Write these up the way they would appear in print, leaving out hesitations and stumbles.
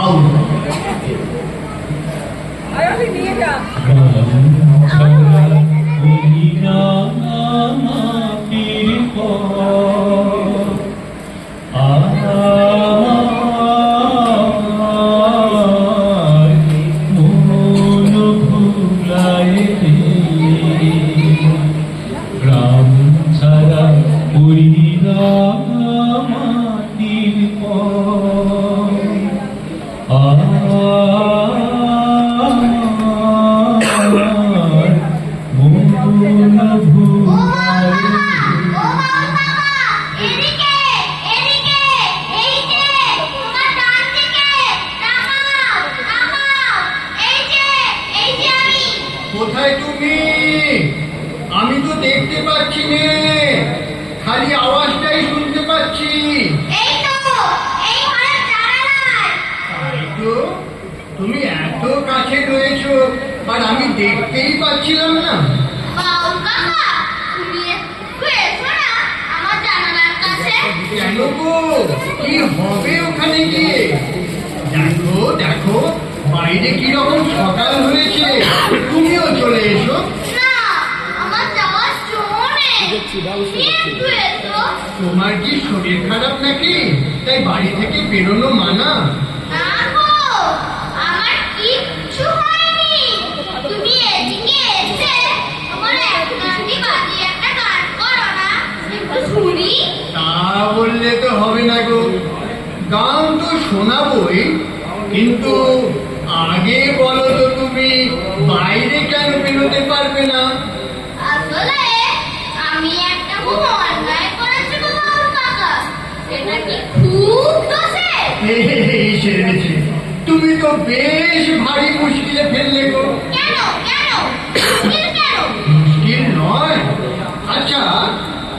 বাউ নিয়ে যা গ্রাম ছাড়া পুরীরা মাটির কোথায় তুমি? আমি তো দেখতে পাচ্ছি নে, খালি আওয়াজটাই শুনতে পাচ্ছি। তাই তো, তুমি এত কাছে রয়েছো আর আমি দেখতেই পাচ্ছিলাম না। কেন গো, কি হবে ওখানে গিয়ে? দেখো দেখো বাইরে কিরকম সকাল হয়েছে, তুমিও চলে এসো। তোমার কি শরীর খারাপ নাকি, তাই বাড়ি থেকে বেরোনো মানা? তা বললে তো হবে না গো, গান তো শোনাবই, কিন্তু আগে বলো তো তুমি বাইরে কেন বেরোতে পারবে না? তুমি তো বেশ ভারী মুশকিলে ফেললে গো। মুশকিল নয়। আচ্ছা,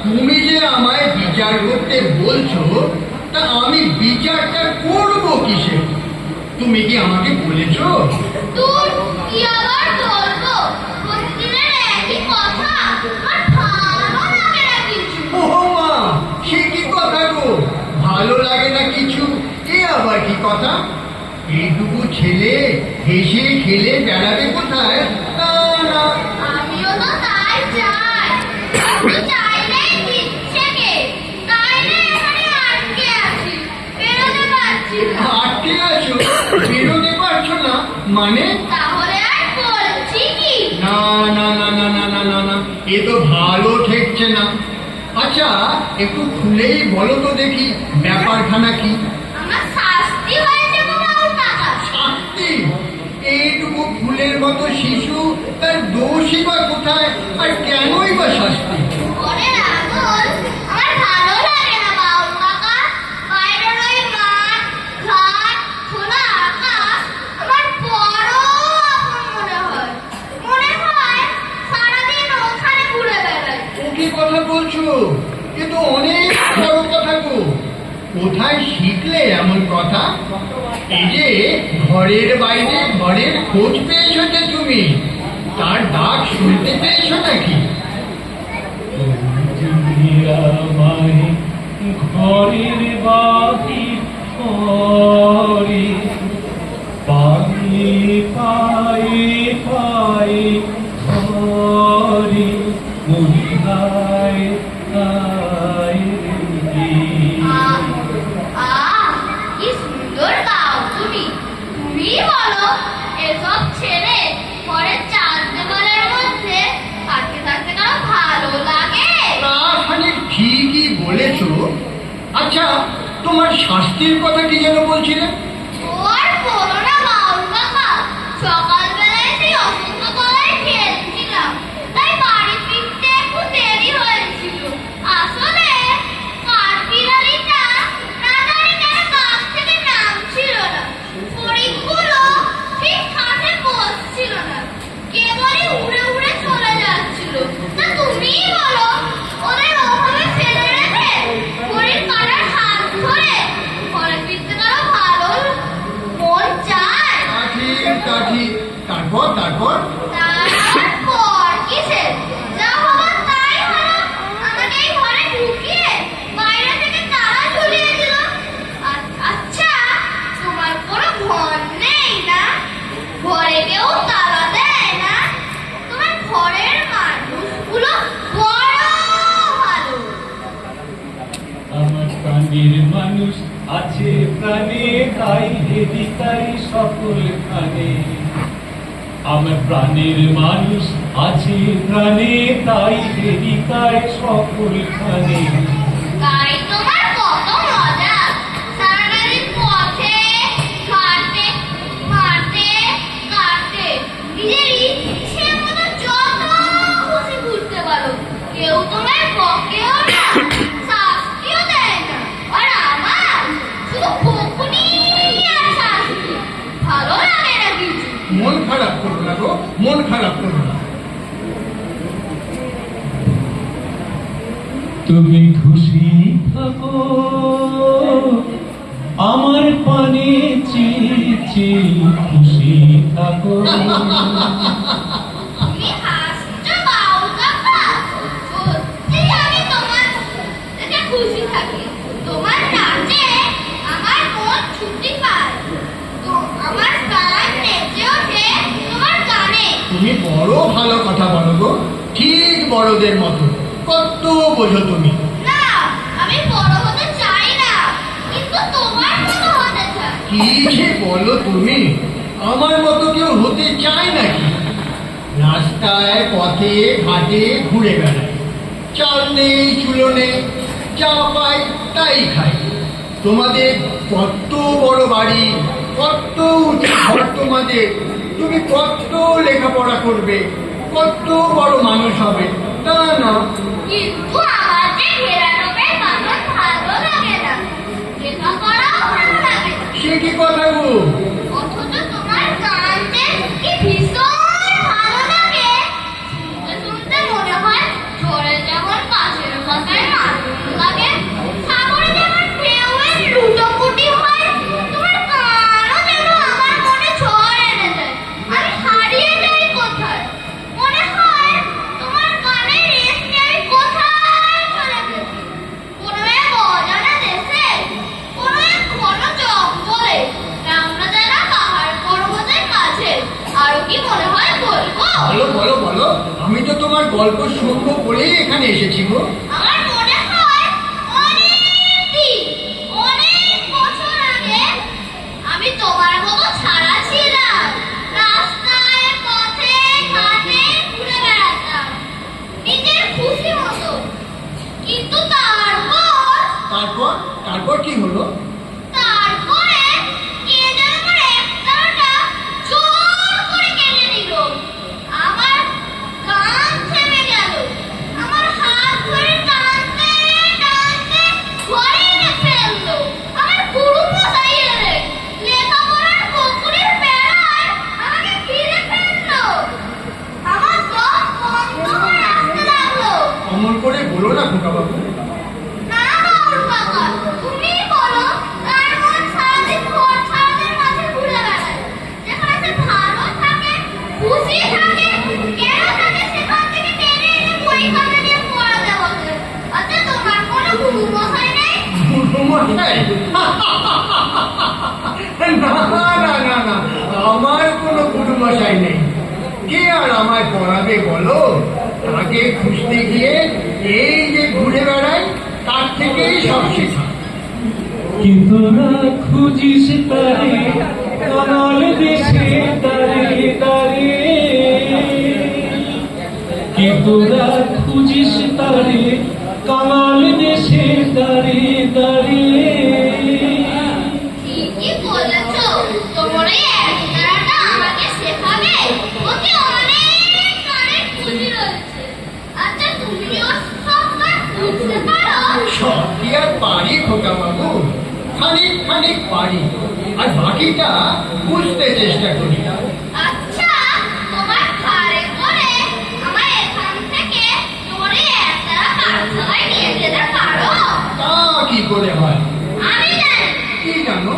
তুমি যে আমায় বিচার করতে বলছো, তা আমি বিচারটা করবো কিসে? তুমি কি আমাকে বলেছো? সে কি কথা গো, ভালো লাগে না কিছু? এ আবার কি কথা? এইটুকু ছেলে হেসে খেলে বেড়াবে কোথায়? আটকে আছো, বেরোতে পারছো না মানে? না না না না না না না না, এ তো ভালো ঠেকছে না। আচ্ছা, একটু খুলেই বলো তো দেখি ব্যাপারখানা কি? শাস্তি? এইটুকু ফুলের মতো শিশু, তার দোষই বা কোথায়, আর কেনই বা শাস্তি? কি কথা বলছো? এ তো অনেক বড় কথা গো। কোথায় শিখলে এমন কথা? এই যে ঘরের বাইরে ঘরের খোঁজ পেয়েছো যে তুমি, তার ডাক শুনতে পেয়েছো নাকি? ঘরের বাহি পায়ে পায়ে পায়ে ঘরে মরিহায় ঠিকই বলেছো। আচ্ছা, তোমার শাস্তির কথা কি যেন বলছিলে? তারপর বাইরে থেকে তারা ঝুলিয়ে দিল। আচ্ছা, তোমার কোনো আছে প্রাণে তাই হেদিকাই সকল খানে। আমার প্রাণের মানুষ আছে প্রাণে তাই হেদিকাই সকল খানে। তাই তোমার কত মজা, সারাদিন পথে ঘাটে মাঠে কাটে, নিজের ইচ্ছে মতো যত খুশি ঘুরতে পারো, কেউ তোমার বকেও না, শাস্তিও দেয় না। আর আমার শুধু বকুনি আর শাস্তি, ভালো লাগে না কিছু। মন খারাপ করো না গো, মন খারাপ করো না। তুমি খুশি থাকো আমার পানে চেয়েছি, খুশি থাকো। তুমি হাসছো বাউল কাকা, সত্যি আমি তোমার দেখে খুশি থাকি। তোমার নাচে আমার মন ছুটি পায়, তো আমার প্রাণ নেচে ওঠে তোমার গানে। তুমি বড় ভালো কথা বলো গো, ঠিক বড়দের মতো। কত বোঝো তুমি। না, আমি বড় হতে চাই না, কিন্তু তোমার মতো হতে চাই। কি যে বলো তুমি, আমার মতো কেউ হতে চায় নাকি? রাস্তায় পথে ঘাটে ঘুরে বেড়ায়, চাল নেই চুলো নেই, যা পাই তাই খাই। তোমাদের কত বড় বাড়ি, কত উঁচু ঘর তোমাদের, তুমি কত লেখাপড়া করবে, কত বড় মানুষ হবে, তা না। কিন্তু আমার যে ঘেরানোবে কারণ ভালো লাগে না, লেখাপড়াও ভালো লাগে না। সে কি কথা গো? অথচ তোমার গান যে কি ভীষণ ভালো লাগে, শুনতে শুনতে মনে হয় ঝড়ে যেমন পাশের পাতায় মাথুর লাগে, সাগরে যেমন ঢেউয়ের লুটোপুটি হয়, তোমার গানও যেন আমার মনে ঝড় এনে দেয়। আমি হারিয়ে যাই কোথায়, মনে হয় তোমার গানের রেশ নিয়ে আমি কোথায় চলে গেছি, কোনো এক অজানা দেশে, কোনো এক ঘন জঙ্গলে, আমরা যারা পাহাড় পর্বতের কাছে। আরো কি মনে হয় বলবো? বলো বলো বলো, আমি তো তোমার গল্প শুনবো বলেই এখানে এসেছি গো। আমার মনে হয় অনেক দিন, অনেক বছর আগে আমি তোমার মতো ছাড়া ছিলাম, রাস্তায় পথে ঘাটে ঘুরে বেড়াতাম নিজের খুশি মতো। কিন্তু তারপর তারপর কি হলো? তারপরে কে যেন আমার একটাটা জোর করে কেটে নিল, আমার গান থেমে গেল, আমার হাত ধরে টানতে টানতে ঘরে এনে ফেললো। আমার গুরু মশাই এলেন, লেখাপড়ার পুকুরের বেড়ায় আমাকে ঘিরে ফেললো, আমার দম বন্ধ হয়ে আসতে লাগলো। অমন করে বলো না খোকা বাবু। না বাউল কাকা, তুমিই বলো, তার মন সারাদিন ভোর ছাড়াদের মাঝে ঘুরে বেড়ায়, যেখানে সে ভালো থাকে, খুশি থাকে, কেন তাকে সেখান থেকে টেনে এনে বইখানা নিয়ে পড়াতে বসে। আচ্ছা, তোমার কোনো গুরু মশাই নেই? মশাই? না না না না, আমার কোনো গুরু মশাই নেই। কে আর আমায় পড়াবে বলো? তাকে খুঁজতে গিয়ে এই যে ঘুরে বেড়াই, তার থেকেই সব শেখা। কিন্তু না খুঁজিস তারে কানাল দেশে দাঁড়িয়ে দাঁড়িয়ে, কিন্তু না খুঁজিস তারে কানাল দেশে দাঁড়িয়ে দাঁড়িয়ে। ঠিকই বলেছো, তোমার এই একটাটা আমাকে শেখাবে, ওকে অনেক গানের পুঁজি রয়েছে। আচ্ছা, তুমিও সব গান বুঝতে পারো? সব কি আর পারি খোকা বাবু? খানিক খানিক পারি, আর বাকিটা বুঝতে চেষ্টা করি। আচ্ছা, তোমার ঘাড়ে করে আমার এখান থেকে তোমার এই একটারা পাঠশালায় নিয়ে যেতে পারো? তা কি করে হয়? আমি জানি, কি জানো?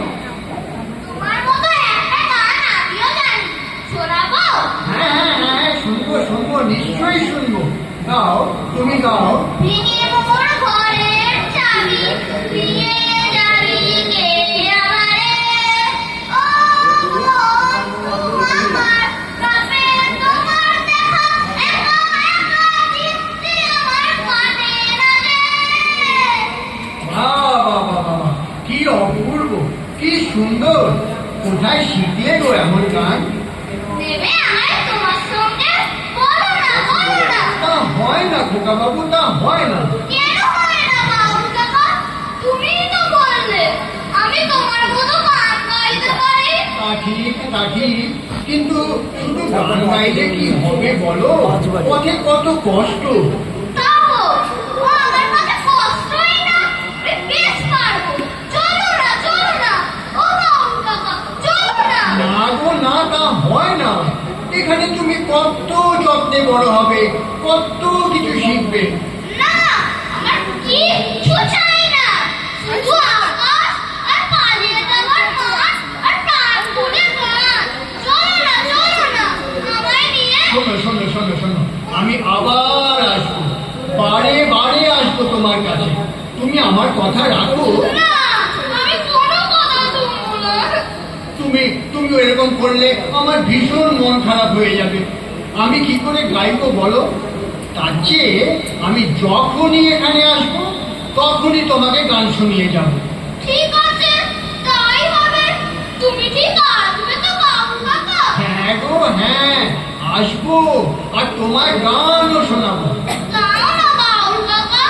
তোমার মতো একটা গান আমিও জানি, শোনাবো? হ্যাঁ হ্যাঁ হ্যাঁ, শুনবো শুনবো, নিশ্চয়ই শুনবো। গাও, তুমি গাও। ভেঙে মোর ঘরের চাবি নিয়ে যাবি কে আমারে, ও বন্ধু আমার, কাপে তোমার দেখা একা একা দিচ্ছি আমার কানে না রে। বাহ বাহ বাহ বাহ, কি অপূর্ব কোথায় শিখলে গো এমন গান? দেবে আমায় তোমার সঙ্গে? বলো না, বলো না। তা হয় না খোকা বাবু, তা হয় না। কেন হয় না বাবু কাকা? তুমিই তো বললে আমি তোমার মতো গান গাইতে পারি। তা ঠিক, কিন্তু শুধু গান গাইলে কি হবে বলো? পথে কত কষ্ট। তাও ও আমার কাছে কষ্টই না, আমি বেশ পারবো। চলো না, চলো না, ও বাবু কাকা, চলো না। না গো না, তা হয় না। এখানে তুমি কত যত্নে বড় হবে, কত কিছু শিখবে। না, আমার কিচ্ছু চাই না, শুধু আকাশ আর পালিয়ে যাওয়ার মাছ আর তার ফুলে গান। চলো না, চলো না, আমায় নিয়ে। শোনো, আমি আবার আসবো, বারে বারে আসবো তোমার কাছে। তুমি আমার কথা রাখো। না, আমি কোনো কথা শুনবো না। তুমি এরকম করলে আমার ভীষণ মন খারাপ হয়ে যাবে। আমি কি করে গাইবো বলো? তার চেয়ে আমি যখনই এখানে আসবো তখনই তোমাকে গান শুনিয়ে যাব। ঠিক আছে, তাই হবে। তুমি ঠিক আসবে তো বাবু কাকা? হ্যাঁ গো হ্যাঁ, আসবো আর তোমার গানও শোনাবো। গাও না বাবু কাকা,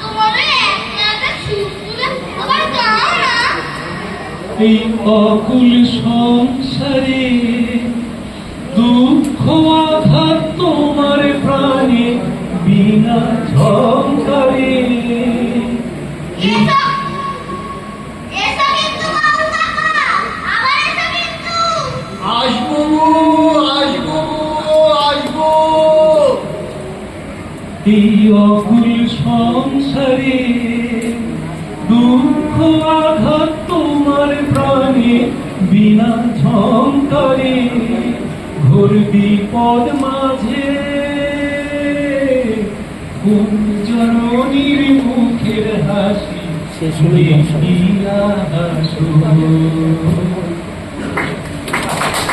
তোমাদের একটা একটা সুর তুলে আবার গাও না। এই অকুল সংসারে দুঃখ আঘাত তোমার প্রাণে বিনা ঝঙ্কারে। এসো, এসো কিন্তু বাবু কাকা, আবার এসো কিন্তু। আসবো আসবো। এই অকুল সংসারে দুঃখ আঘাত তোমার প্রাণে বিনা ঝঙ্কারে। ঘোর বিপদ মাঝে কোন জননীর মুখের হাসি দেখিয়া হাসো।